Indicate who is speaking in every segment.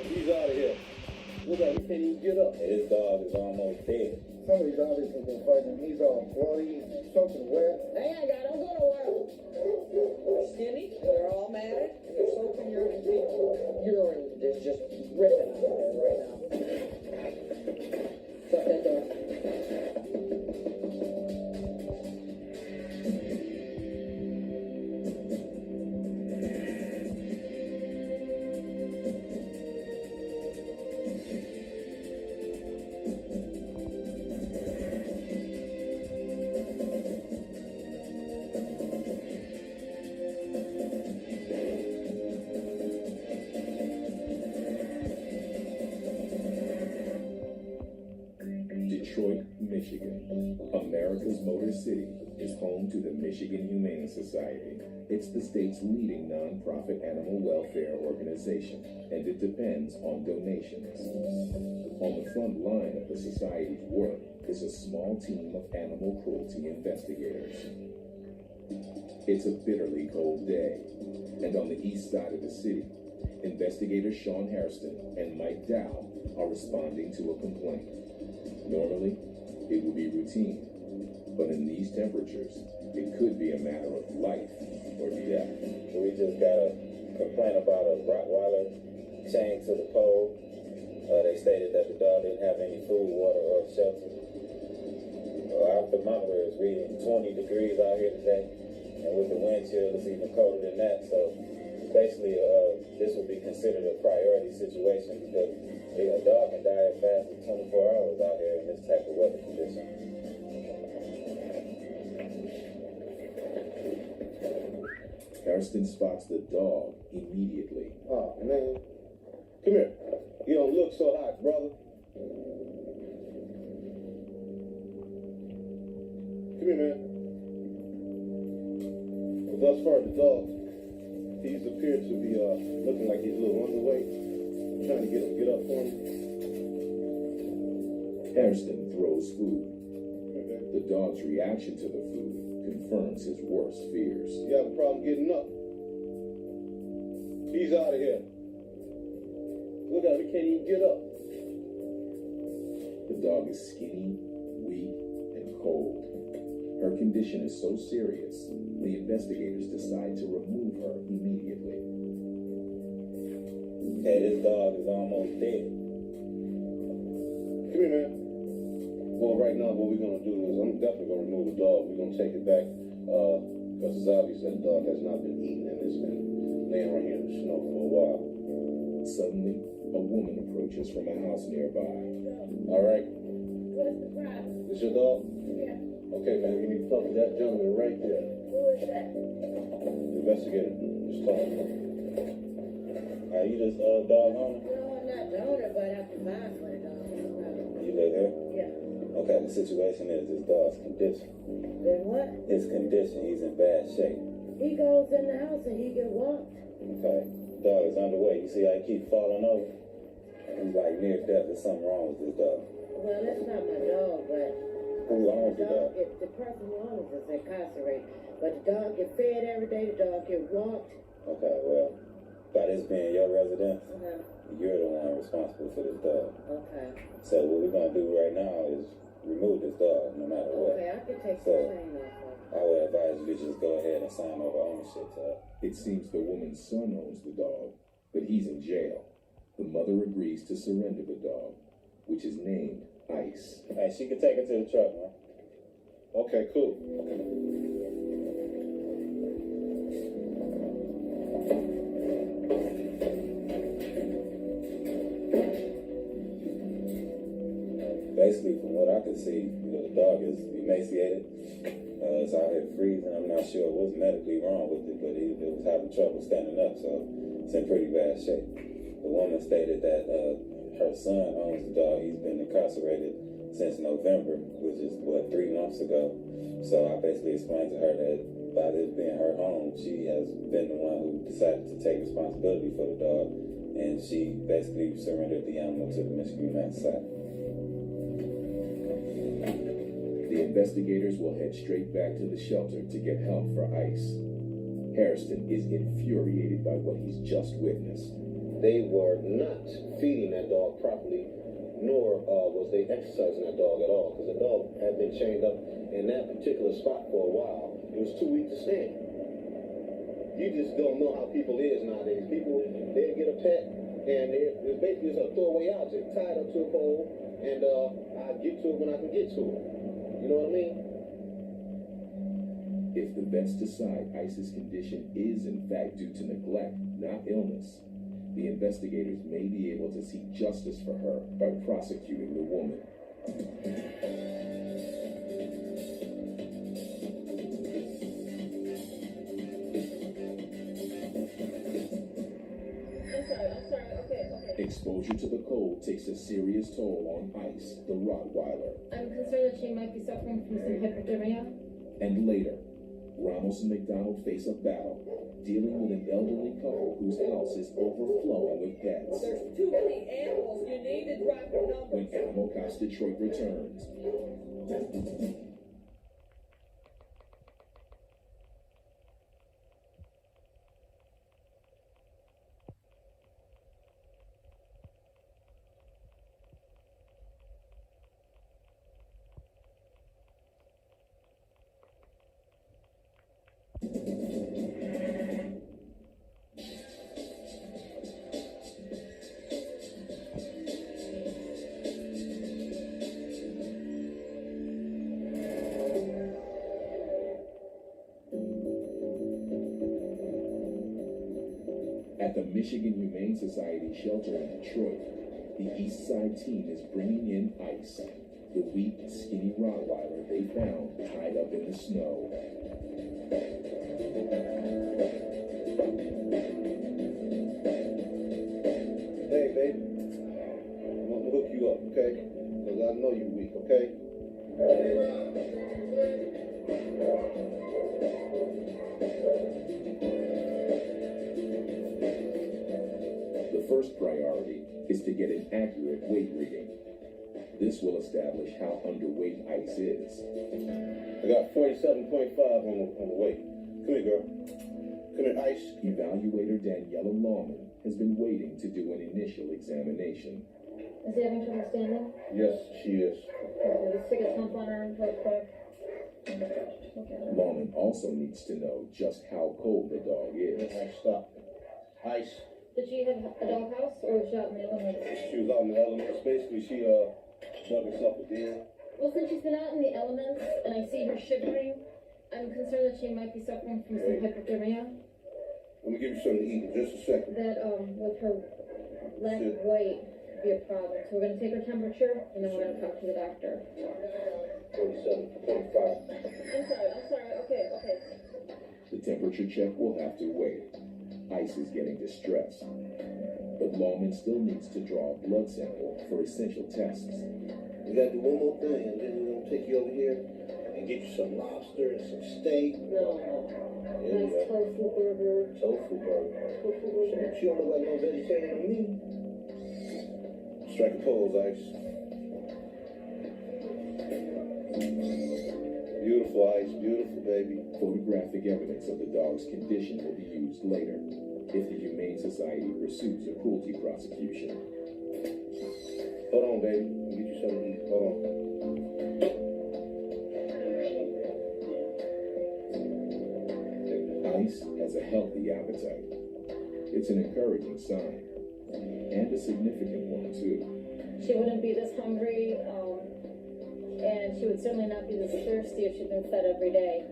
Speaker 1: He's out of here. Look at him, he can't even get up.
Speaker 2: His dog is almost dead.
Speaker 3: Somebody's obviously been fighting him. He's all bloody, soaking wet.
Speaker 4: Hey, I got don't go nowhere. Skinny, they're all mad, and they're soaking urine. Urine is just ripping out of there right now. Shut that door.
Speaker 5: Detroit, Michigan, America's Motor City, is home to the Michigan Humane Society. It's the state's leading nonprofit animal welfare organization, and it depends on donations. On the front line of the society's work is a small team of animal cruelty investigators. It's a bitterly cold day, and on the east side of the city, investigators Sean Hairston and Mike Dow are responding to a complaint. Normally, it would be routine, but in these temperatures, it could be a matter of life or death.
Speaker 2: We just got a complaint about a Rottweiler chained to the pole. They stated that the dog didn't have any food, water, or shelter. Our thermometer is reading 20 degrees out here today, and with the wind chill, it's even colder than that. So basically, this would be considered a priority situation because a dog can die as fast as 24 hours out here in this type of weather condition.
Speaker 5: Hairston spots the dog immediately.
Speaker 1: Oh, man. Come here. You don't look so hot, brother. Come here, man. Well, thus far, the dog, he's appeared to be looking like he's a little underweight. I'm trying to get him to get up for me.
Speaker 5: Hairston throws food. The dog's reaction to the food confirms his worst fears.
Speaker 1: You have a problem getting up. He's out of here. Look at him, he can't even get up.
Speaker 5: The dog is skinny, weak, and cold. Her condition is so serious, the investigators decide to remove her immediately.
Speaker 2: Okay, this dog is almost dead.
Speaker 1: Come here, man. Well, right now, what we're going to do is I'm definitely going to remove the dog. We're going to take it back because it's obvious that the dog has not been eaten and it's been laying right here in the snow for a while.
Speaker 5: Suddenly, a woman approaches from a house nearby.
Speaker 1: All right?
Speaker 4: What's the problem?
Speaker 1: This your dog?
Speaker 4: Yeah.
Speaker 1: Okay, man, you need to talk to that gentleman right there.
Speaker 4: Who is that?
Speaker 1: Investigator, just talk.
Speaker 2: Are you this dog owner?
Speaker 4: No, I'm not the owner, but I can buy for the dog.
Speaker 2: You live here?
Speaker 4: Yeah.
Speaker 2: Okay, the situation is this dog's condition.
Speaker 4: Then what?
Speaker 2: His condition, he's in bad shape.
Speaker 4: He goes in the house and he get walked.
Speaker 2: Okay, dog is underweight. You see how he keeps falling over? He's like near death. There's something wrong with this dog.
Speaker 4: Well, that's not my dog, but
Speaker 2: Who owns the dog?
Speaker 4: the person who owns it is incarcerated. But the dog get fed every day. The dog get walked.
Speaker 2: Okay, well, by this being your residence,
Speaker 4: Uh-huh.
Speaker 2: you're the one responsible for this dog.
Speaker 4: Okay.
Speaker 2: So what we're gonna do right now is remove this dog, no matter what.
Speaker 4: Okay, I can take
Speaker 2: So,
Speaker 4: the chain off.
Speaker 2: I would advise you to just go ahead and sign over ownership to her.
Speaker 5: It seems the woman's son owns the dog, but he's in jail. The mother agrees to surrender the dog, which is named Ice.
Speaker 2: Hey, she can take it to the truck, man.
Speaker 1: Okay, cool.
Speaker 2: Basically, from what I could see, the dog is emaciated. It's out here freezing. I'm not sure what's medically wrong with it, but it was having trouble standing up, so it's in pretty bad shape. The woman stated that her son owns the dog. He's been incarcerated since November, which is, 3 months ago. So I basically explained to her that by this being her home, she has been the one who decided to take responsibility for the dog, and she basically surrendered the animal to the Michigan Humane Society.
Speaker 5: The investigators will head straight back to the shelter to get help for Ice. Hairston is infuriated by what he's just witnessed.
Speaker 1: they were not feeding that dog properly, nor was they exercising that dog at all, because the dog had been chained up in that particular spot for a while. It was too weak to stand. You just don't know how people is nowadays. People, they get a pet, and it's basically just a throwaway object, tied up to a pole, and I get to it when I can get to it. You know what I mean?
Speaker 5: If the vets decide Ice's condition is in fact due to neglect, not illness, the investigators may be able to seek justice for her by prosecuting the woman. Exposure to the cold takes a serious toll on Ice, the Rottweiler.
Speaker 6: I'm concerned that she might be suffering from some hypothermia.
Speaker 5: And later, Ramos and McDonald face a battle, dealing with an elderly couple whose house is overflowing with pets.
Speaker 4: There's too many animals. You need to drop the numbers.
Speaker 5: When Animal Cops Detroit returns. At the Michigan Humane Society shelter in Detroit, the East Side team is bringing in Ice, the weak, skinny Rottweiler they found tied up in the snow.
Speaker 1: Hey, baby, I'm gonna hook you up, okay? Because I know you're weak, okay?
Speaker 5: The first priority is to get an accurate weight reading. This will establish how underweight Ice is.
Speaker 1: I got 47.5 on the weight. Come here, girl. Come here, Ice.
Speaker 5: Evaluator Daniela Lawman has been waiting to do an initial examination.
Speaker 6: Is he having trouble standing?
Speaker 1: Yes, she is.
Speaker 6: Okay, let's take a temp on her real quick. Okay.
Speaker 5: Lawman also needs to know just how cold the dog is.
Speaker 1: Ice, stop. Ice.
Speaker 6: Did she have a doghouse or was she out in the elements?
Speaker 1: She was out in the elements. Basically, she dug herself a den.
Speaker 6: Well, since she's been out in the elements and I see her shivering, I'm concerned that she might be suffering from some hypothermia.
Speaker 1: Let me give you something to eat in just a second.
Speaker 6: That with her lack of weight could be a problem. So we're gonna take her temperature and then we're gonna come to the doctor.
Speaker 1: 47.5.
Speaker 6: I'm sorry. Okay.
Speaker 5: The temperature check will have to wait. Ice is getting distressed. But Lawman still needs to draw a blood sample for essential tests.
Speaker 1: We gotta do one more thing, and then we're gonna take you over here and get you some lobster and some steak.
Speaker 6: No.
Speaker 1: Yeah,
Speaker 6: Nice tofu burger.
Speaker 1: tofu burger.
Speaker 6: Tofu burger.
Speaker 1: She don't look like no vegetarian to me. Strike a pose, Ice. Beautiful, Ice. Beautiful, baby.
Speaker 5: Photographic evidence of the dog's condition will be used later if the Humane Society pursues a cruelty prosecution.
Speaker 1: Hold on, baby. Let me get you something to eat. Hold on.
Speaker 5: Ice has a healthy appetite. It's an encouraging sign, and a significant one, too.
Speaker 6: She wouldn't be this hungry, and she would certainly not be this thirsty if she'd been fed every day.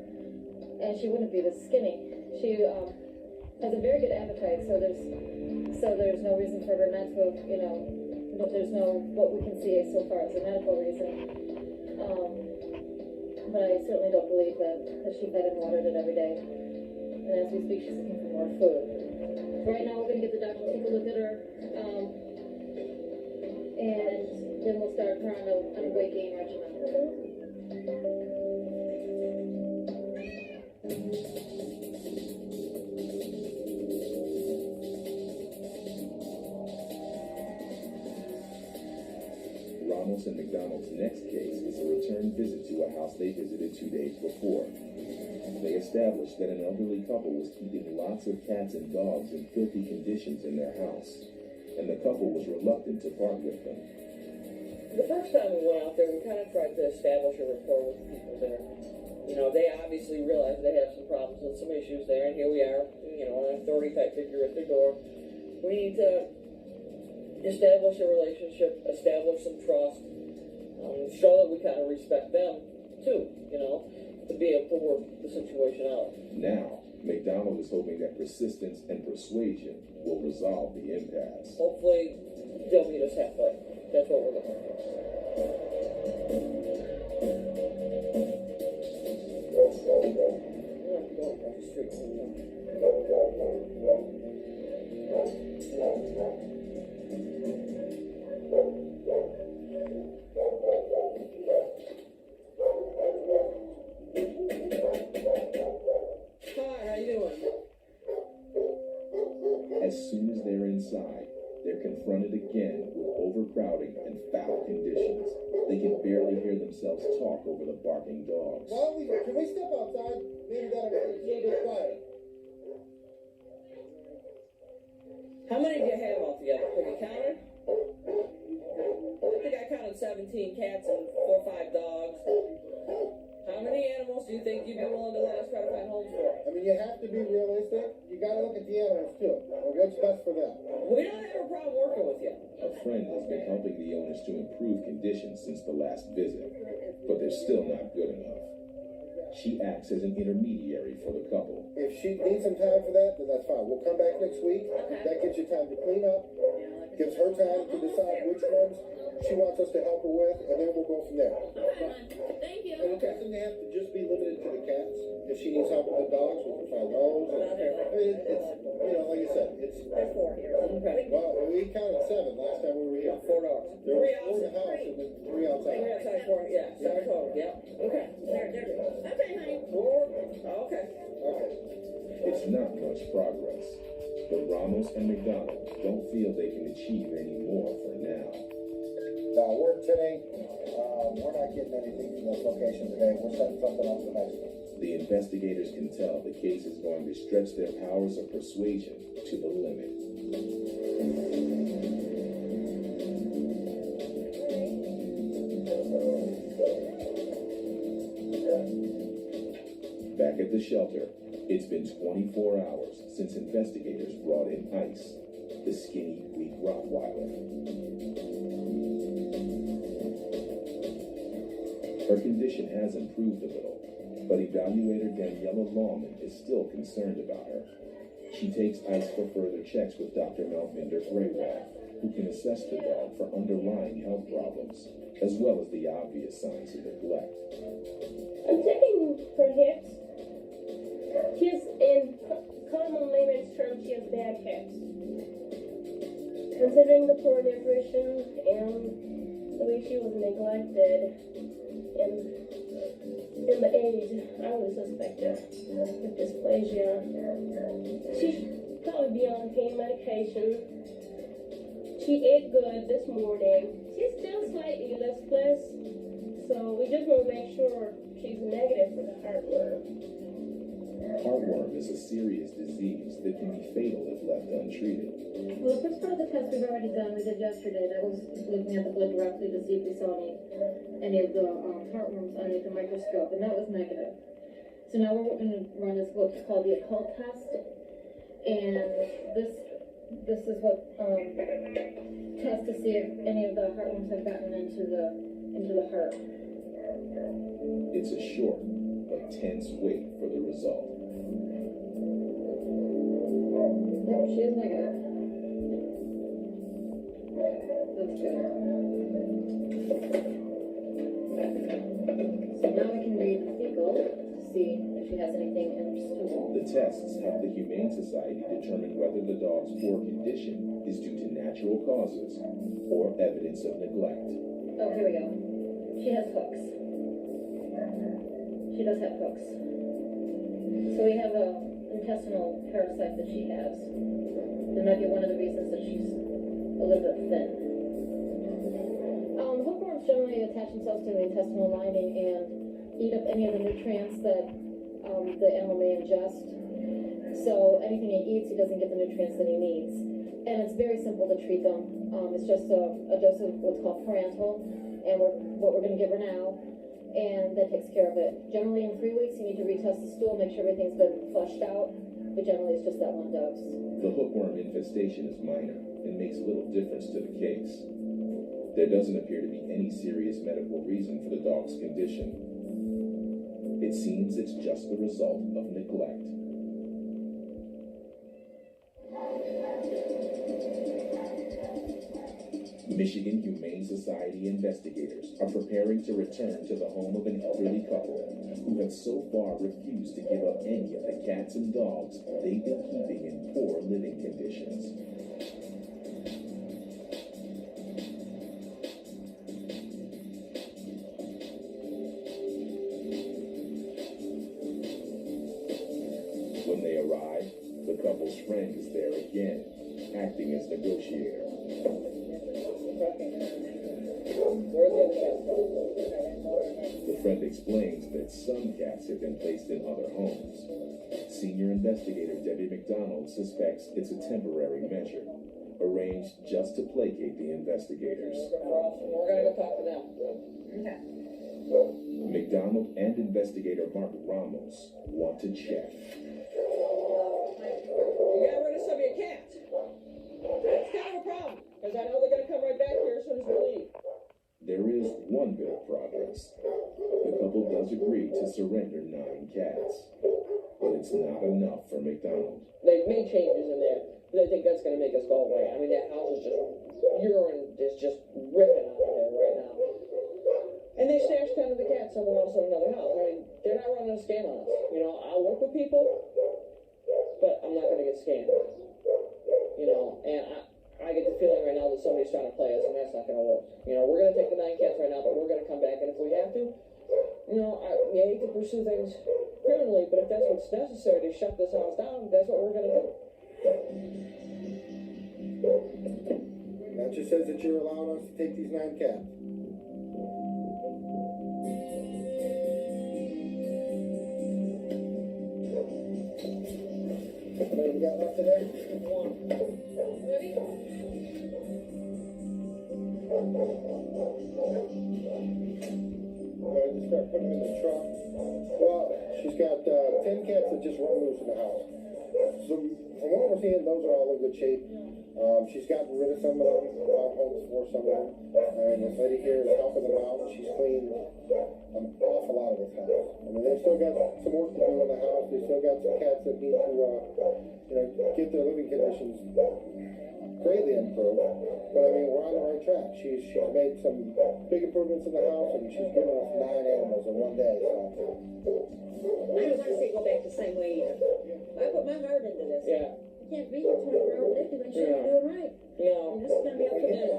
Speaker 6: And she wouldn't be this skinny. She has a very good appetite, so there's no reason for her not to have, but there's no, what we can see so far as a medical reason. But I certainly don't believe that she fed and watered it every day. And as we speak, she's looking for more food. Right now, we're going to get the doctor to take a look at her, and then we'll start her on a weight gain regimen.
Speaker 5: Ramos and McDonald's next case is a return visit to a house they visited 2 days before. They established that an elderly couple was keeping lots of cats and dogs in filthy conditions in their house. and the couple was reluctant to part with them.
Speaker 4: The first time we went out there, we kind of tried to establish a rapport with the people there. You know, they obviously realized they had some problems and some issues there, and here we are, you know, an authority type figure at their door. We need to establish a relationship, establish some trust, show that we kind of respect them too, you know, to be able to work the situation out.
Speaker 5: Now, McDonald is hoping that persistence and persuasion will resolve the impasse.
Speaker 4: Hopefully, they'll meet us halfway. That's what we're looking for. We'll have to go across the street sometime. Hi, how you doing?
Speaker 5: As soon as they're inside, they're confronted again with overcrowding and foul conditions. They can barely hear themselves talk over the barking dogs.
Speaker 3: Can we step outside? Maybe that'll be a little bit quieter.
Speaker 4: How many do you have altogether? Have you counted? I think I counted 17 cats and 4 or 5 dogs. How many animals do you think you'd be willing to let us try to find homes for?
Speaker 3: I mean, you have to be realistic. You gotta look at the animals too. Or what's best for them.
Speaker 4: We don't have a problem working with you.
Speaker 5: A friend has been helping the owners to improve conditions since the last visit, but they're still not good enough. She acts as an intermediary for the couple.
Speaker 3: If she needs some time for that, then that's fine. We'll come back next week. That gives you time to clean up. Gives her time to decide which ones she wants us to help her with, and then we'll go from there.
Speaker 6: Thank you.
Speaker 3: And it doesn't have to just be limited to the cats. If she needs help with the dogs, we can find those. And, I mean, it's, you know, like I said, it's,
Speaker 4: There's 4 here. Okay.
Speaker 3: well, we counted 7 last time we were here.
Speaker 4: 4 dogs.
Speaker 3: There
Speaker 4: 3
Speaker 3: were 4 in
Speaker 4: outside.
Speaker 3: the house and then 3 outside.
Speaker 4: 3 outside, 4, yeah. 7 total, yeah. Okay. Okay, honey. 4. Okay.
Speaker 3: Okay.
Speaker 5: It's not much progress, but Ramos and McDonald don't feel they can achieve any more for now.
Speaker 3: Now, we're today, we're not getting anything from this location today. We're setting something up for next week.
Speaker 5: The investigators can tell the case is going to stretch their powers of persuasion to the limit. Back at the shelter, it's been 24 hours since investigators brought in Ice, the skinny, weak Rottweiler. Her condition has improved a little, but evaluator Daniela Lawman is still concerned about her. She takes Ice for further checks with Dr. Melvinder Graywall, who can assess the dog for underlying health problems, as well as the obvious signs of neglect.
Speaker 7: I'm checking her hips. She's in common layman's terms, she has bad hips. Considering the poor nutrition and the way she was neglected in the age, I would suspect her with dysplasia. She should probably be on pain medication. She ate good this morning. She's still slightly listless, so we just want to make sure she's negative for the heartworm.
Speaker 5: Heartworm is a serious disease that can be fatal if left untreated.
Speaker 6: Well, the first part of the test we've already done, we did yesterday. That was looking at the blood directly to see if we saw any of the heartworms underneath the microscope, and that was negative. So now we're going to run this what's called the occult test, and this is what test to see if any of the heartworms have gotten into the heart.
Speaker 5: It's a short but tense wait for the result.
Speaker 6: Yep, she is negative. That's good. So now we can read the fecal to see if she has anything in her stool.
Speaker 5: The tests help the Humane Society determine whether the dog's poor condition is due to natural causes or evidence of neglect.
Speaker 6: Oh, here we go. She has hooks. She does have hooks. So we have a intestinal parasite that she has. That might be one of the reasons that she's a little bit thin. Hookworms generally attach themselves to the intestinal lining and eat up any of the nutrients that the animal may ingest. So anything he eats, he doesn't get the nutrients that he needs. and it's very simple to treat them. It's just a dose of what's called parental, and what we're going to give her now, and that takes care of it. Generally, in 3 weeks, you need to retest the stool, make sure everything's been flushed out, but generally, it's just that one dose.
Speaker 5: The hookworm infestation is minor and makes little difference to the case. There doesn't appear to be any serious medical reason for the dog's condition. It seems it's just the result of neglect. Michigan Humane Society investigators are preparing to return to the home of an elderly couple who have so far refused to give up any of the cats and dogs they've been keeping in poor living conditions. When they arrive, the couple's friend is there again, acting as negotiator. The friend explains that some cats have been placed in other homes. Senior investigator Debbie McDonald suspects it's a temporary measure, arranged just to placate the investigators.
Speaker 4: We're gonna go talk to them.
Speaker 6: Okay.
Speaker 5: McDonald and investigator Mark Ramos want to check.
Speaker 4: You got rid of some of your cats. That's kind of a problem, because I know they're gonna come right back here as soon as we leave.
Speaker 5: There is one bit of progress. The couple does agree to surrender 9 cats, but it's not enough for McDonald.
Speaker 4: They've made changes in there. They think that's gonna make us go away. I mean, that house is just, urine is just ripping out of there right now. And they stashed 10 of the cats somewhere else in another house. I mean, they're not running a scam on us. You know, I'll work with people, but I'm not gonna get scammed. You know, and I get the feeling right now that somebody's trying to play us, and that's not going to work. You know, we're going to take the 9 cats right now, but we're going to come back, and if we have to, you know, you hate to pursue things criminally, but if that's what's necessary to shut this house down, that's what we're going to do.
Speaker 3: That just says that you're allowing us to take these 9 cats. What do we got left today?
Speaker 4: Ready?
Speaker 3: I just start putting them in the truck. Well, she's got 10 cats that just run loose in the house. So from what we're seeing, those are all in good shape. She's gotten rid of some of them, homes for some of them. And this lady here is helping them out. She's cleaned an awful lot of this house. I mean, they've still got some work to do in the house. They still got some cats that need to, get their living conditions greatly improved. But I mean, we're on the right track. She's made some big improvements in the house, and she's given us 9 animals in one day. So.
Speaker 8: I don't want to see it go back the same way either. I put my heart into this.
Speaker 4: Yeah.
Speaker 8: You can't be here 24 hours a day to make sure you're doing right.
Speaker 4: No.
Speaker 8: And this is going to be up to them.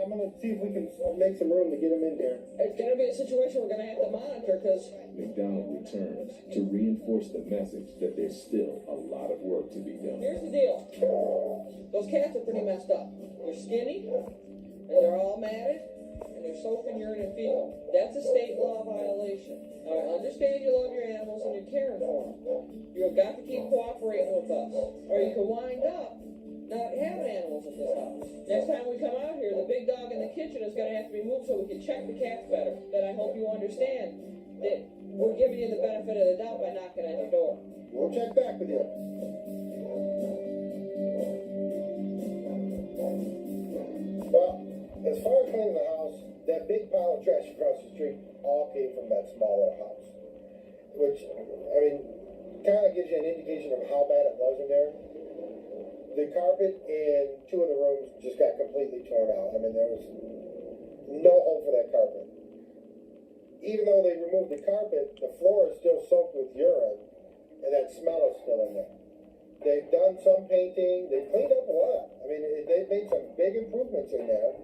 Speaker 3: I'm going to see if we can make some room to get them in here.
Speaker 4: It's going to be a situation we're going to have to monitor, because
Speaker 5: McDonald returns to reinforce the message that there's still a lot of work to be done.
Speaker 4: here's the deal. Those cats are pretty messed up. They're skinny, and they're all matted, and they're soaked in urine and fecal. That's a state law violation. Now, I understand you love your animals and you're caring for them. You have got to keep cooperating with us, or you can wind up not having animals in this house. Next time we come out here, the big dog in the kitchen is going to have to be moved so we can check the cats better. Then I hope you understand that we're giving you the benefit of the doubt by knocking on your door.
Speaker 3: We'll check back with you. Well, as far as cleaning the house, that big pile of trash across the street all came from that smaller house. Which, I mean, kind of gives you an indication of how bad it was in there. The carpet in 2 of the rooms just got completely torn out. I mean, there was no home for that carpet. Even though they removed the carpet, the floor is still soaked with urine, and that smell is still in there. They've done some painting. They've cleaned up a lot. I mean, they've made some big improvements in there.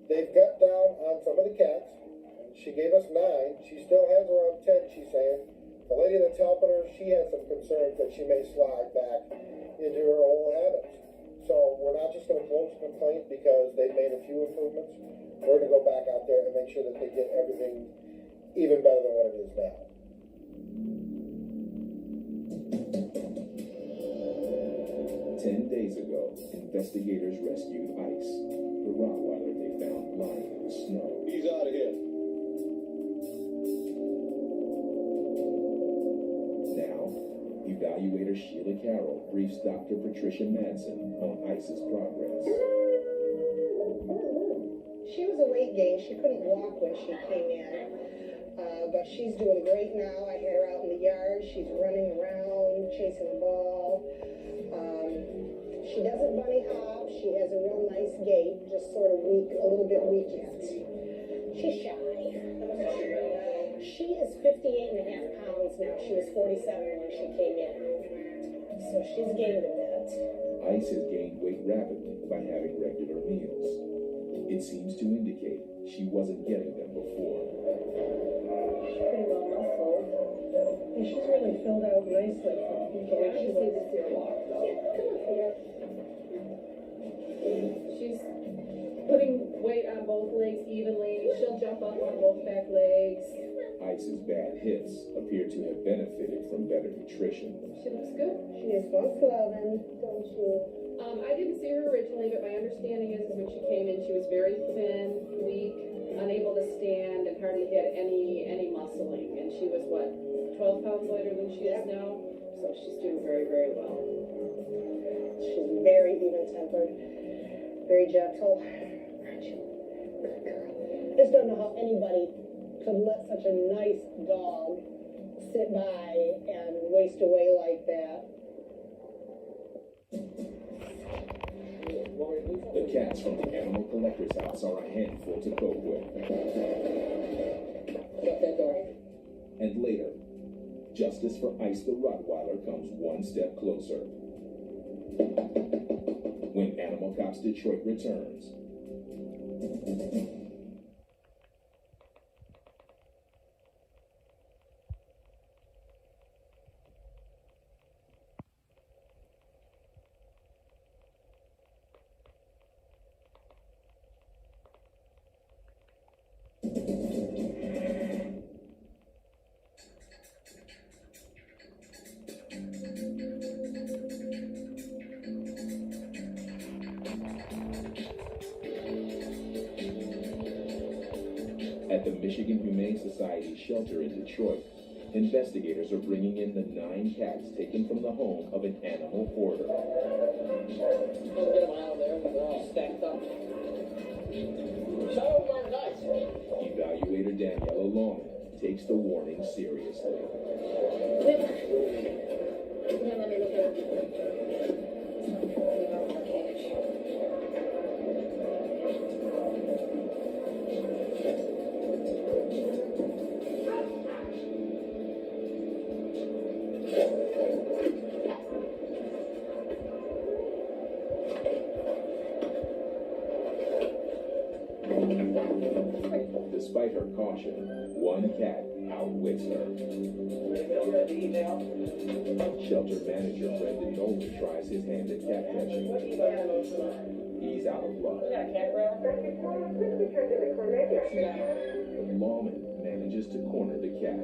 Speaker 3: They've cut down on some of the cats. She gave us 9. She still has around 10, she's saying. The lady that's helping her, she has some concerns that she may slide back into her old habits. So we're not just going to close the complaint because they've made a few improvements. We're going to go back out there and make sure that they get everything even better than what it is now.
Speaker 5: 10 days ago, investigators rescued Ice, the Rottweiler they found lying in the snow.
Speaker 1: He's out of here.
Speaker 5: Now, evaluator Sheila Carroll briefs Dr. Patricia Madsen on Ice's progress.
Speaker 9: She was a weight gain. She couldn't walk when she came in, but she's doing great now. I had her out in the yard. She's running around, chasing the ball. She doesn't bunny hop. She has a real nice gait, just sort of weak, a little bit weak yet. She's shy. She is 58 and a half pounds now. She was 47 when she came in. So she's gained a bit.
Speaker 5: Ice has gained weight rapidly by having regular meals. It seems to indicate she wasn't getting them before.
Speaker 9: She's pretty well muscled. And she's really filled out nicely for the way she looks. Yeah, come on, Peter.
Speaker 6: She's putting weight on both legs evenly. She'll jump up on both back legs.
Speaker 5: Ice's bad hips appear to have benefited from better nutrition.
Speaker 6: She looks good.
Speaker 9: She is once loving, don't you?
Speaker 6: I didn't see her originally, but my understanding is when she came in, she was very thin, weak, unable to stand, and hardly had any muscling. And she was, what, 12 pounds lighter than she is now? So she's doing very, very well.
Speaker 9: She's very even-tempered, very gentle. Aren't you? Good girl. I just don't know how anybody could let such a nice dog sit by and waste away like that.
Speaker 5: The cats from the animal collector's house are a handful to cope with.
Speaker 4: Shut that door.
Speaker 5: And later, justice for Ice the Rottweiler comes one step closer. When Animal Cops Detroit returns. At the Michigan Humane Society shelter in Detroit, investigators are bringing in the 9 cats taken from the home of an animal hoarder.
Speaker 4: We'll get them out of there. They're all stacked up. Shut over, guys.
Speaker 5: Evaluator Daniela Longman takes the warning seriously. Despite her caution, one cat outwits her. Shelter manager Brendan Nolan tries his hand at cat catching. He's out of luck. Lawman manages to corner the cat.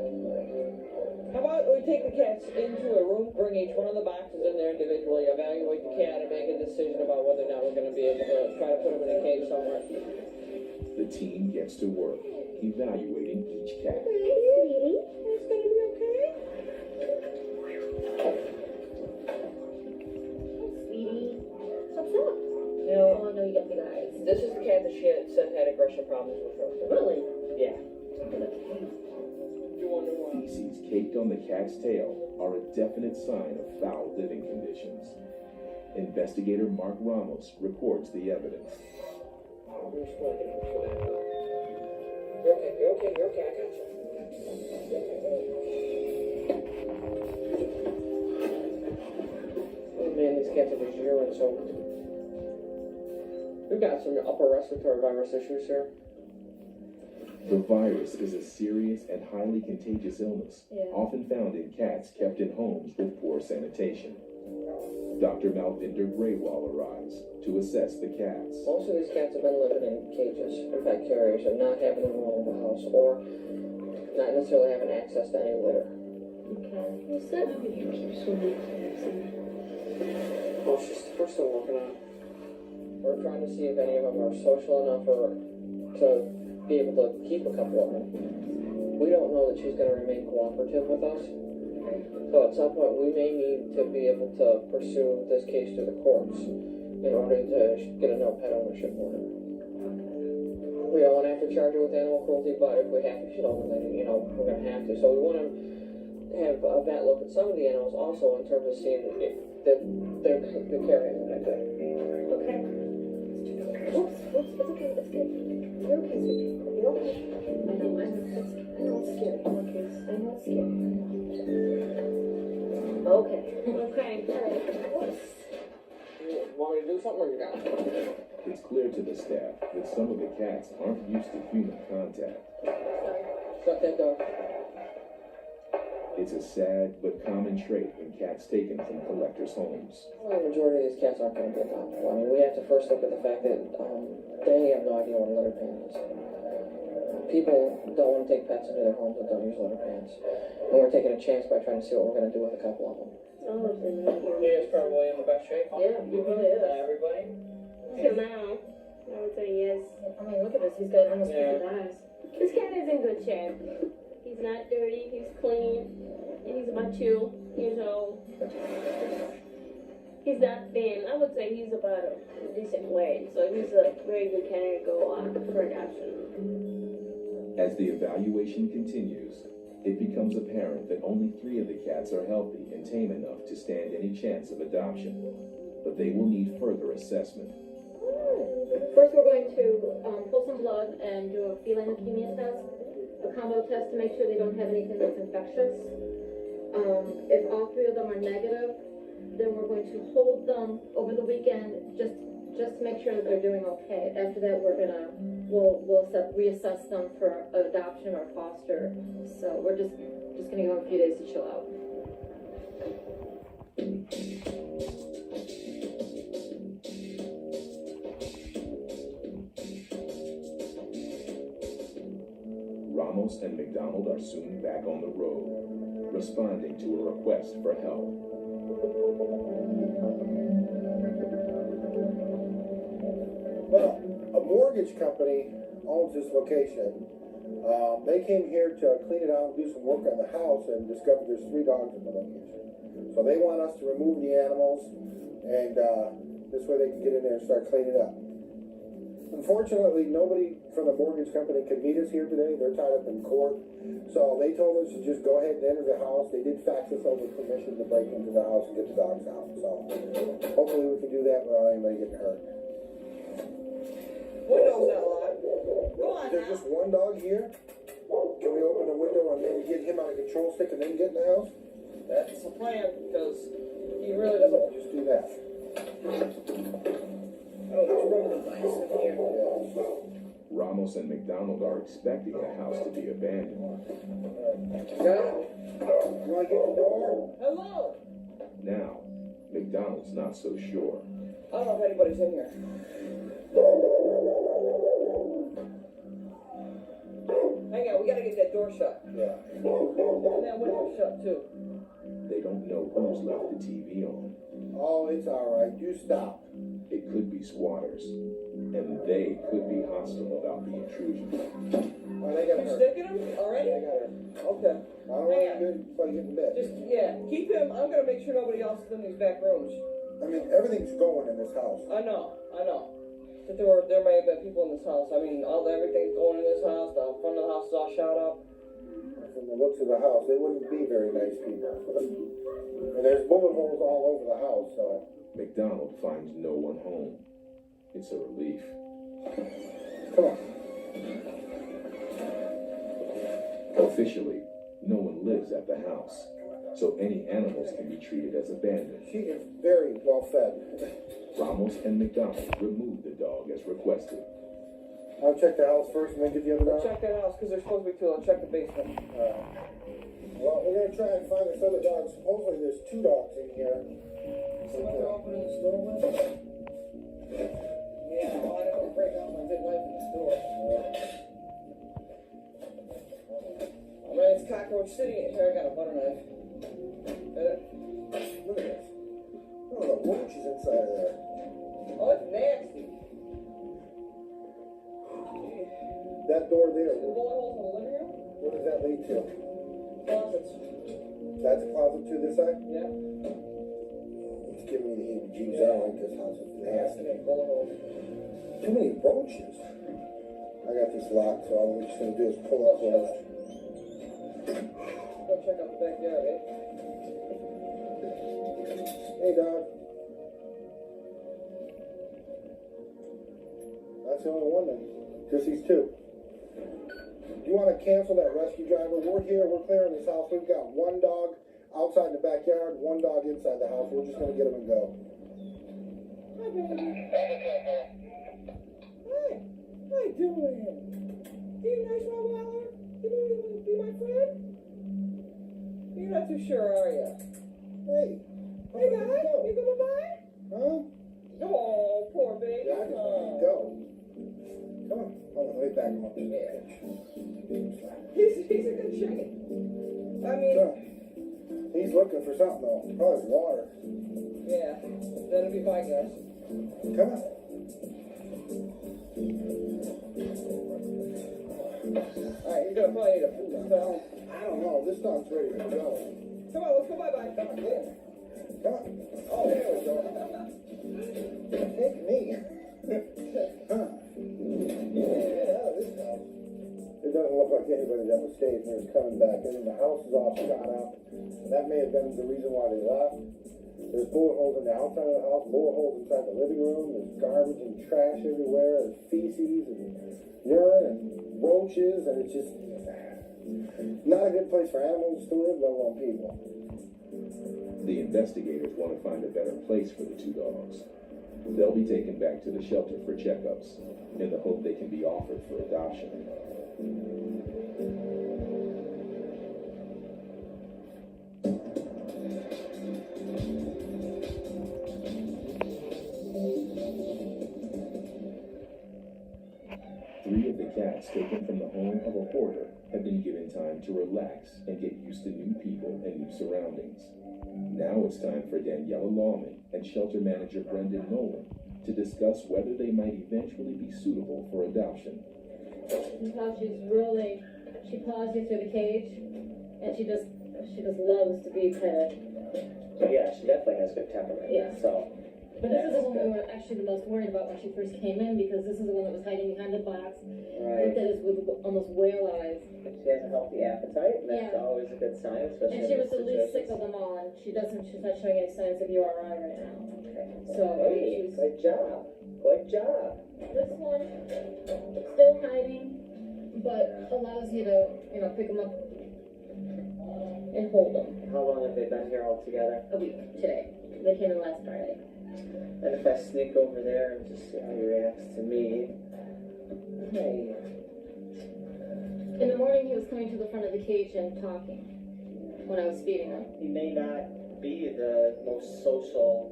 Speaker 4: How about we take the cats into a room, bring each one of the boxes in there individually, evaluate the cat, and make a decision about whether or not we're going to be able to try to put him in a cage somewhere.
Speaker 5: The team gets to work, evaluating each cat.
Speaker 9: Sweetie, it's gonna be okay.
Speaker 6: Sweetie, what's up?
Speaker 4: Now,
Speaker 6: Oh, no, you got big eyes.
Speaker 4: this is the cat that she said had aggression problems with her.
Speaker 6: Really?
Speaker 4: Yeah. You wonder why?
Speaker 5: Feces caked on the cat's tail are a definite sign of foul living conditions. Investigator Mark Ramos records the evidence.
Speaker 4: You're smoking for that. You're okay, you're okay, you're okay, I got you. Oh man, these cats are just urine soaked. We've got some upper respiratory virus issues here.
Speaker 5: The virus is a serious and highly contagious illness, often found in cats kept in homes with poor sanitation. Dr. Malvinder Graywall arrives to assess the cats.
Speaker 4: Most of these cats have been living in cages, in fact carriers, and not having them all in the house, or not necessarily having access to any litter.
Speaker 6: Okay. What's that?
Speaker 4: Well, we're still working on it. We're trying to see if any of them are social enough or to be able to keep a couple of them. We don't know that she's going to remain cooperative with us. So at some point, we may need to be able to pursue this case to the courts in order to get a no pet ownership order. We don't want to have to charge her with animal cruelty, but if we have to, we're going to have to. So we want to have a vet look at some of the animals also in terms of seeing if the care hasn't been good.
Speaker 6: Okay. Oops, it's okay, it's good. You're okay, sweetie. You're okay. I know it's scary. Okay, I know it's scary. Okay.
Speaker 7: Okay.
Speaker 6: All right.
Speaker 4: Want me to do something or you got it?
Speaker 5: It's clear to the staff that some of the cats aren't used to human contact.
Speaker 4: Sorry. Shut that door.
Speaker 5: It's a sad but common trait in cats taken from collectors' homes.
Speaker 4: Well, the majority of these cats aren't going to be adopted. I mean, we have to first look at the fact that they have no idea what a litter pan is. People don't want to take pets into their homes that don't use litter pans. And we're taking a chance by trying to see what we're going to do with a couple of them.
Speaker 7: Oh,
Speaker 4: He is probably in the best shape.
Speaker 6: Yeah, he really is.
Speaker 4: Everybody?
Speaker 7: till now, I would say yes.
Speaker 6: I mean, look at this. He's got almost
Speaker 4: Yeah.
Speaker 6: 50 eyes.
Speaker 7: This cat is in good shape. He's not dirty, he's clean, and he's about 2 years old. He's not thin. I would say he's about a decent weight, so he's a very good candidate to go on for adoption.
Speaker 5: As the evaluation continues, it becomes apparent that only 3 of the cats are healthy and tame enough to stand any chance of adoption, but they will need further assessment.
Speaker 6: First, we're going to pull some blood and do a feline leukemia test, a combo test to make sure they don't have anything that's infectious. If all 3 of them are negative, then we're going to hold them over the weekend just to make sure that they're doing okay. After that, we'll reassess them for adoption or foster. So we're just gonna give them a few days to chill out.
Speaker 5: Ramos and McDonald are soon back on the road, responding to a request for help.
Speaker 3: Well, a mortgage company owns this location. They came here to clean it out and do some work on the house and discovered there's 3 dogs in the location. So they want us to remove the animals and this way they can get in there and start cleaning up. Unfortunately, nobody from the mortgage company could meet us here today. They're tied up in court. So they told us to just go ahead and enter the house. They did fax us over permission to break into the house and get the dogs out. So hopefully we can do that without anybody getting hurt.
Speaker 4: Window's not locked. Go on
Speaker 3: There's
Speaker 4: now.
Speaker 3: just 1 dog here. Can we open the window and maybe get him on a control stick and then get in the house?
Speaker 4: That's the plan, because he really doesn't.
Speaker 3: Just do that.
Speaker 4: Oh, there's room to nice in here.
Speaker 5: Ramos and McDonald are expecting the house to be abandoned.
Speaker 4: Got it?
Speaker 3: You want to get the door?
Speaker 4: Hello?
Speaker 5: Now, McDonald's not so sure.
Speaker 4: I don't know if anybody's in here. Hang on, we gotta get that door shut.
Speaker 3: Yeah.
Speaker 4: And that window shut too.
Speaker 5: They don't know who's left the TV on.
Speaker 3: Oh, it's all right. You stop.
Speaker 5: It could be squatters, and they could be hostile about the intrusion.
Speaker 3: Oh, they got
Speaker 4: You
Speaker 3: her.
Speaker 4: sticking him
Speaker 3: They
Speaker 4: already?
Speaker 3: got her.
Speaker 4: Okay.
Speaker 3: I don't want to get anybody get in bed.
Speaker 4: Just, yeah, keep him. I'm gonna make sure nobody else is in these back rooms.
Speaker 3: I mean, everything's going in this house.
Speaker 4: I know. That there may have been people in this house. I mean, everything's going in this house. The front of the house is all shot up.
Speaker 3: From the looks of the house, they wouldn't be very nice people. And there's bullet holes all over the house, so.
Speaker 5: McDonald finds no one home. It's a relief.
Speaker 3: Come on.
Speaker 5: Officially, no one lives at the house, so any animals can be treated as abandoned.
Speaker 3: She is very well fed.
Speaker 5: Ramos and McDonald remove the dog as requested.
Speaker 3: I'll check the house first and then get the other dog.
Speaker 4: Check that house, because there's supposed to be 2. I'll check the basement.
Speaker 3: Well, we're gonna try and find this other dog. Supposedly there's 2 dogs in here.
Speaker 4: Someone opening this door with? Yeah, well, I don't want to break out my big knife in this door. I mean, it's Cockroach City. Here, I got a butter knife. Get it?
Speaker 3: Look at this. Oh, the roaches inside of there.
Speaker 4: Oh, it's nasty.
Speaker 3: That door there,
Speaker 4: See the bullet holes in the living room?
Speaker 3: what does that lead to?
Speaker 4: Closets.
Speaker 3: That's a closet to this side?
Speaker 4: Yeah.
Speaker 3: It's giving me the heebie-jeebies. I don't like this house. It's nasty.
Speaker 4: Bullet holes.
Speaker 3: Too many roaches. I got this locked, so all we're just gonna do is pull it closed.
Speaker 4: Go check out the backyard, eh?
Speaker 3: Hey, dog. That's the only one then. Just these two. Do you want to cancel that rescue driver? We're here, we're clearing this house. We've got one dog outside in the backyard, one dog inside the house. We're just gonna get him and go.
Speaker 4: Hi, baby. Hi. How you doing? You a nice Rottweiler? You really want to be my friend? You're not too sure, are you?
Speaker 3: Hey.
Speaker 4: Hey, guy. You gonna buy?
Speaker 3: Huh?
Speaker 4: Oh, poor baby.
Speaker 3: Yeah, I just want to go. Come on. Hold on, let me back him up.
Speaker 4: He's a good shape. I mean,
Speaker 3: He's looking for something though. Probably water.
Speaker 4: yeah, that'll be my guess.
Speaker 3: Come on.
Speaker 4: Alright, you're gonna probably need a food spell.
Speaker 3: I don't know. This dog's ready to go.
Speaker 4: Come on, let's go bye-bye. Come on, yeah.
Speaker 3: Come on.
Speaker 4: Oh, there we go.
Speaker 3: Take me. Huh. Get out of this house. It doesn't look like anybody that was staying here is coming back in. The house is all shot up. And that may have been the reason why they left. There's bullet holes in the outside of the house, bullet holes inside the living room. There's garbage and trash everywhere. There's feces and urine and roaches. And it's just not a good place for animals to live, let alone people.
Speaker 5: The investigators want to find a better place for the two dogs. They'll be taken back to the shelter for checkups in the hope they can be offered for adoption. Three of the cats taken from the home of a hoarder have been given time to relax and get used to new people and new surroundings. Now it's time for Daniela Lawman and shelter manager Brendan Nolan to discuss whether they might eventually be suitable for adoption.
Speaker 6: Because she paws you through the cage, and she just loves to be petted.
Speaker 10: Yeah, she definitely has good temperament.
Speaker 6: Yeah.
Speaker 10: So.
Speaker 6: But this is the one we were actually the most worried about when she first came in, because this is the one that was hiding behind the box.
Speaker 10: Right.
Speaker 6: Looked at us with almost whale eyes.
Speaker 10: She has a healthy appetite, and that's
Speaker 6: Yeah.
Speaker 10: always a good sign, especially
Speaker 6: And she
Speaker 10: in
Speaker 6: was the
Speaker 10: these
Speaker 6: least sick
Speaker 10: situations.
Speaker 6: of them all, and she's not showing any signs of URI right now. So
Speaker 10: Hey,
Speaker 6: she's,
Speaker 10: good job. Good job.
Speaker 6: this one still hiding, but allows you to, pick them up and hold them.
Speaker 10: How long have they been here all together?
Speaker 6: A week today. They came in last Friday.
Speaker 10: And if I sneak over there and just see how he reacts to me. Hey.
Speaker 6: In the morning, he was coming to the front of the cage and talking when I was feeding him.
Speaker 10: He may not be the most social,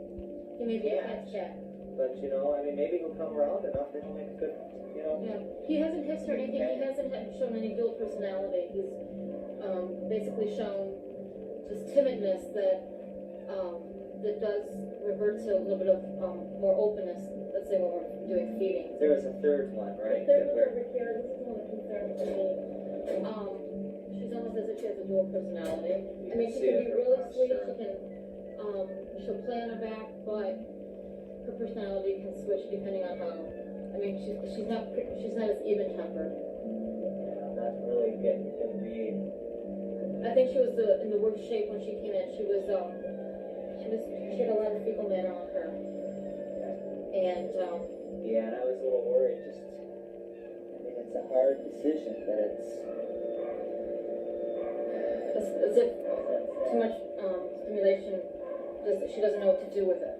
Speaker 6: He may be a cat's cat.
Speaker 10: but maybe he'll come around enough that he'll make a good,
Speaker 6: Yeah. He hasn't hissed or anything. He hasn't shown any dual personality. He's basically shown just timidness that does revert to a little bit of more openness, let's say when we're doing feeding.
Speaker 10: There was a third one, right?
Speaker 6: The third one's over here. This is one of the concerns for me. She's almost as if she has a dual personality. I mean, she can be really sweet. She can, she'll play on her back, but her personality can switch depending on how. I mean, she's not as even tempered.
Speaker 10: I'm not really getting a read.
Speaker 6: I think she was in the worst shape when she came in. She had a lot of fecal matter on her, and
Speaker 10: Yeah, and I was a little worried. It's a hard decision, but it's
Speaker 6: as if too much stimulation. She doesn't know what to do with it.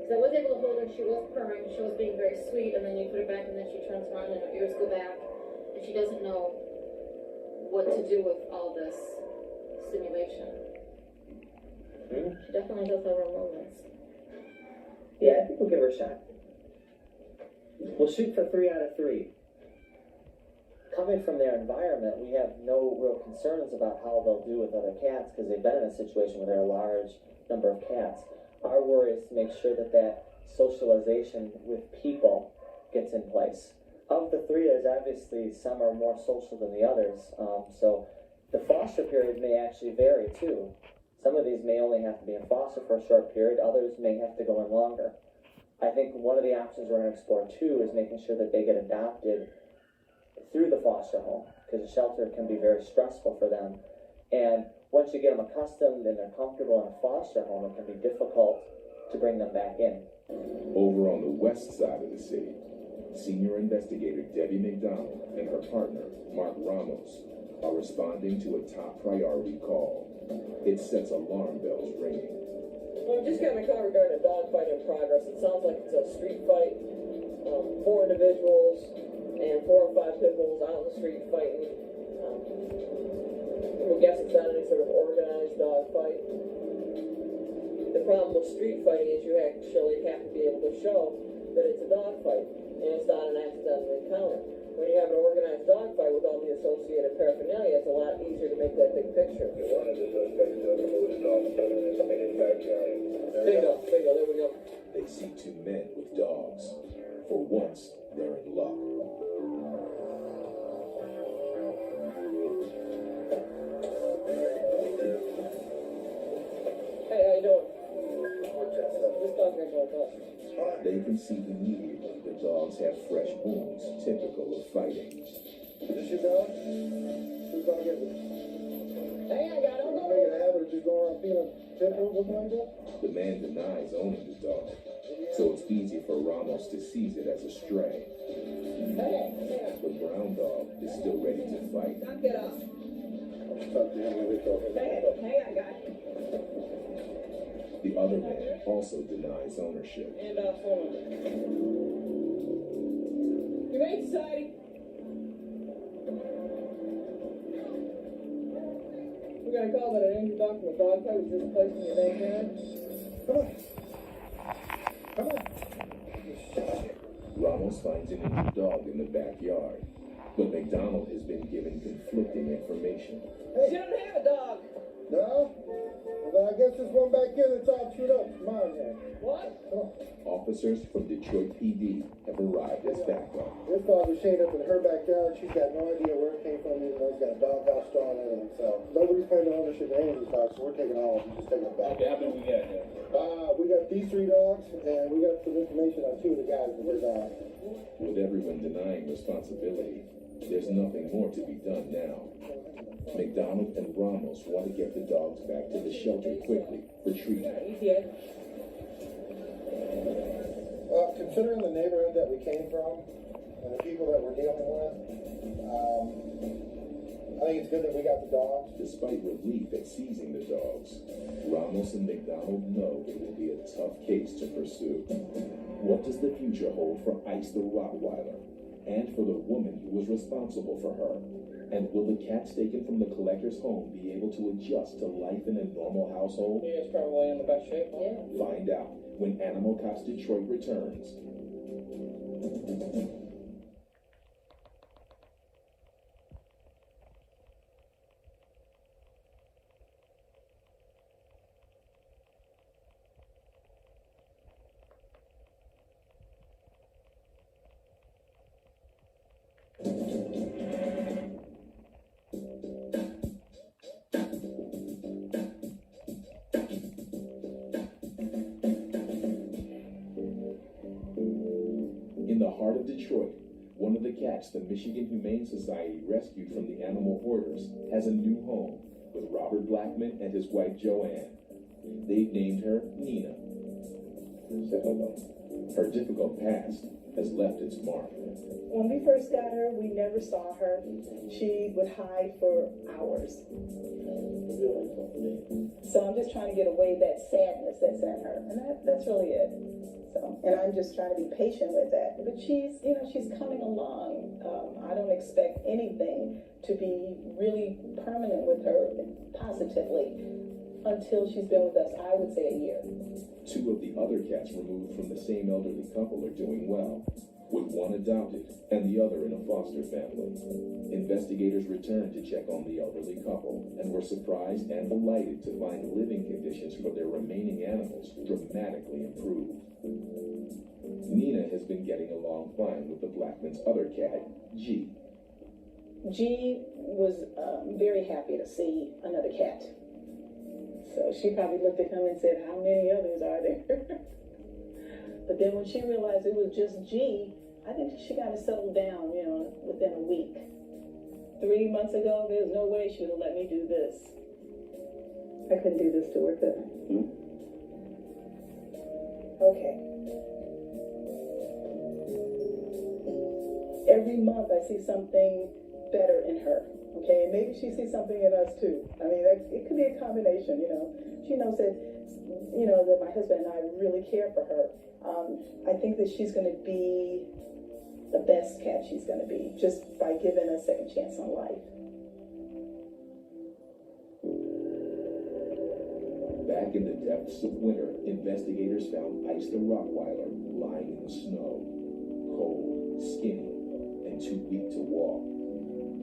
Speaker 6: So I was able to hold her. She was purring. She was being very sweet, and then you put her back, and then she turns around, and her ears go back, and she doesn't know what to do with all this stimulation. She definitely does have her moments.
Speaker 10: Yeah, I think we'll give her a shot. We'll shoot for 3 out of 3. Coming from their environment, we have no real concerns about how they'll do with other cats because they've been in a situation where they're large number of cats. Our worry is to make sure that that socialization with people gets in place. Of the three, there's obviously some are more social than the others, so the foster period may actually vary too. Some of these may only have to be in foster for a short period, others may have to go in longer. I think one of the options we're going to explore too is making sure that they get adopted through the foster home, because the shelter can be very stressful for them. And once you get them accustomed and they're comfortable in a foster home, it can be difficult to bring them back in.
Speaker 5: Over on the west side of the city, Senior Investigator Debbie McDonald and her partner, Mark Ramos, are responding to a top priority call. It sets alarm bells ringing.
Speaker 4: Well, I just got my call regarding a dog fight in progress. It sounds like it's a street fight. 4 individuals and 4 or 5 pit bulls out on the street fighting. I guess it's not any sort of organized dog fight. The problem with street fighting is you actually have to be able to show that it's a dog fight and it's not an accidental encounter. When you have an organized dog fight with all the associated paraphernalia, it's a lot easier to make that big picture.
Speaker 1: One of the suspects removed his dog in his backyard.
Speaker 4: Bingo, there we go.
Speaker 5: They see 2 men with dogs. For once, they're in luck.
Speaker 4: Hey, how you doing? This dog's gonna go with us.
Speaker 5: They can see immediately the dogs have fresh wounds typical of fighting.
Speaker 3: Is this your dog? Whose dog is it?
Speaker 4: Hey, I got him.
Speaker 3: Making a habit of just going around feeding pit bulls looking like that?
Speaker 5: The man denies owning the dog, so it's easy for Ramos to seize it as a stray.
Speaker 4: Hey,
Speaker 5: The brown dog is still ready to fight.
Speaker 4: knock it off.
Speaker 3: Talk to him when we talk.
Speaker 4: Hey, I got you.
Speaker 5: The other man also denies ownership.
Speaker 4: And phone number. Humane Society. We got a call that an injured dog from a dog fight was just placed in your backyard.
Speaker 3: Come on.
Speaker 5: Ramos finds an injured dog in the backyard, but McDonald has been given conflicting information.
Speaker 4: She don't have a dog.
Speaker 3: No? Well, I guess this one back here that's all chewed up is mine then.
Speaker 4: What?
Speaker 3: Come on.
Speaker 5: Officers from Detroit PD have arrived as backup.
Speaker 3: This dog was chained up in her backyard. She's got no idea where it came from, even though it's got a dog house straw and everything. So nobody's claiming ownership of any of these dogs, so we're taking all of them, just taking them back.
Speaker 11: Okay, how many we got here?
Speaker 3: We got these 3 dogs, and we got some information on 2 of the guys that was on.
Speaker 5: With everyone denying responsibility, there's nothing more to be done now. McDonald and Ramos want to get the dogs back to the shelter quickly for treatment.
Speaker 4: ETA.
Speaker 3: Considering the neighborhood that we came from and the people that we're dealing with, I think it's good that we got the dogs.
Speaker 5: Despite relief at seizing the dogs, Ramos and McDonald know it will be a tough case to pursue. What does the future hold for Ice the Rottweiler and for the woman who was responsible for her? And will the cats taken from the collector's home be able to adjust to life in a normal household?
Speaker 4: He is probably in the best shape. Yeah.
Speaker 5: Find out when Animal Cops Detroit returns. In the heart of Detroit, one of the cats the Michigan Humane Society rescued from the animal hoarders has a new home with Robert Blackman and his wife Joanne. They've named her Nina. Her difficult past has left its mark.
Speaker 12: When we first got her, we never saw her. She would hide for hours. So I'm just trying to get away that sadness that's in her, and that's really it. So, and I'm just trying to be patient with that. But she's coming along. I don't expect anything to be really permanent with her positively until she's been with us, I would say, a year.
Speaker 5: 2 of the other cats removed from the same elderly couple are doing well. with one adopted and the other in a foster family. Investigators returned to check on the elderly couple and were surprised and delighted to find living conditions for their remaining animals dramatically improved. Nina has been getting along fine with the Blackmans' other cat, G.
Speaker 12: G was very happy to see another cat. So she probably looked at him and said, how many others are there? But then when she realized it was just G, I think she got to settle down, within a week. 3 months ago, there's no way she would have let me do this. I couldn't do this to her, could I? Okay. Every month I see something better in her. Okay, and maybe she sees something in us too. I mean, it could be a combination, She knows that, that my husband and I really care for her. I think that she's going to be the best cat she's going to be, just by giving a second chance on life.
Speaker 5: Back in the depths of winter, investigators found Ice the Rottweiler lying in the snow, cold, skinny, and too weak to walk.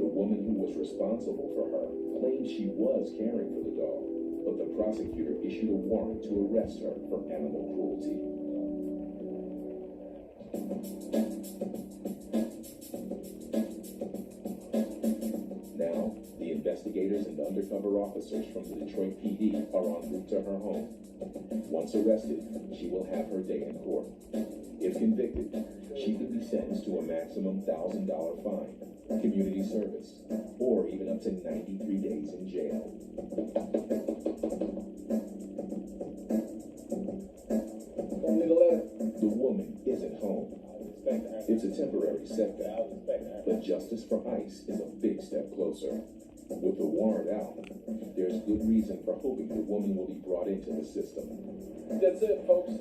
Speaker 5: The woman who was responsible for her claimed she was caring for the dog, but the prosecutor issued a warrant to arrest her for animal cruelty. Now, the investigators and undercover officers from the Detroit PD are en route to her home. Once arrested, she will have her day in court. If convicted, she could be sentenced to a maximum $1,000 fine, community service, or even up to 93 days in jail. The woman isn't home. It's a temporary setback, but justice for Ice is a big step closer. With the warrant out, there's good reason for hoping the woman will be brought into the system.
Speaker 11: That's it, folks.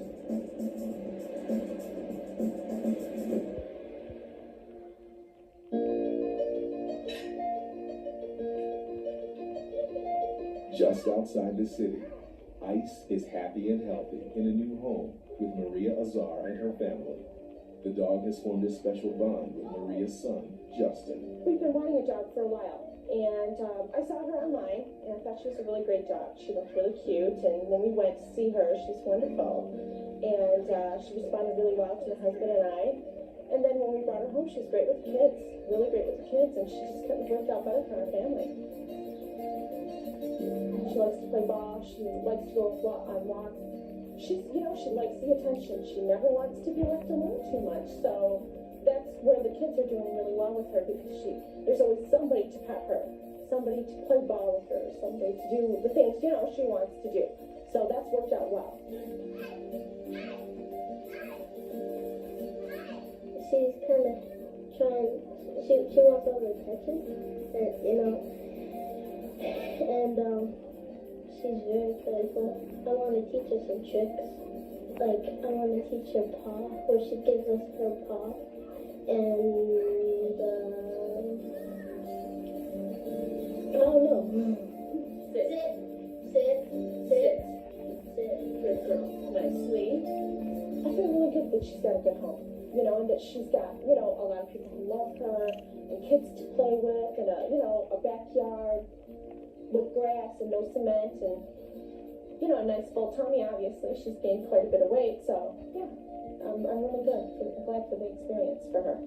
Speaker 5: Just outside the city, Ice is happy and healthy in a new home with Maria Azar and her family. The dog has formed a special bond with Maria's son, Justin.
Speaker 7: We've been wanting a dog for a while, and I saw her online, and I thought she was a really great dog. She looked really cute, and when we went to see her, she's wonderful, and she responded really well to my husband and I. And then when we brought her home, she's great with kids, really great with kids, and she just couldn't have worked out better for our family. She likes to play ball. She likes to go on walks. She likes the attention. She never wants to be left alone too much. So that's where the kids are doing really well with her, because there's always somebody to pet her, somebody to play ball with her, somebody to do the things, she wants to do. So that's worked out well.
Speaker 13: She's kind of trying, she wants all the attention, and she's very playful. I want to teach her some tricks. Like, I want to teach her paw, where she gives us her paw. And, I don't know.
Speaker 7: Sit. Good girl. Nice, sweet. I feel really good that she's got a good home. And that she's got, a lot of people who love her, and kids to play with, and a backyard with grass and no cement, and a nice full tummy. Obviously, she's gained quite a bit of weight, so yeah, I'm really good. I'm glad for the experience for her.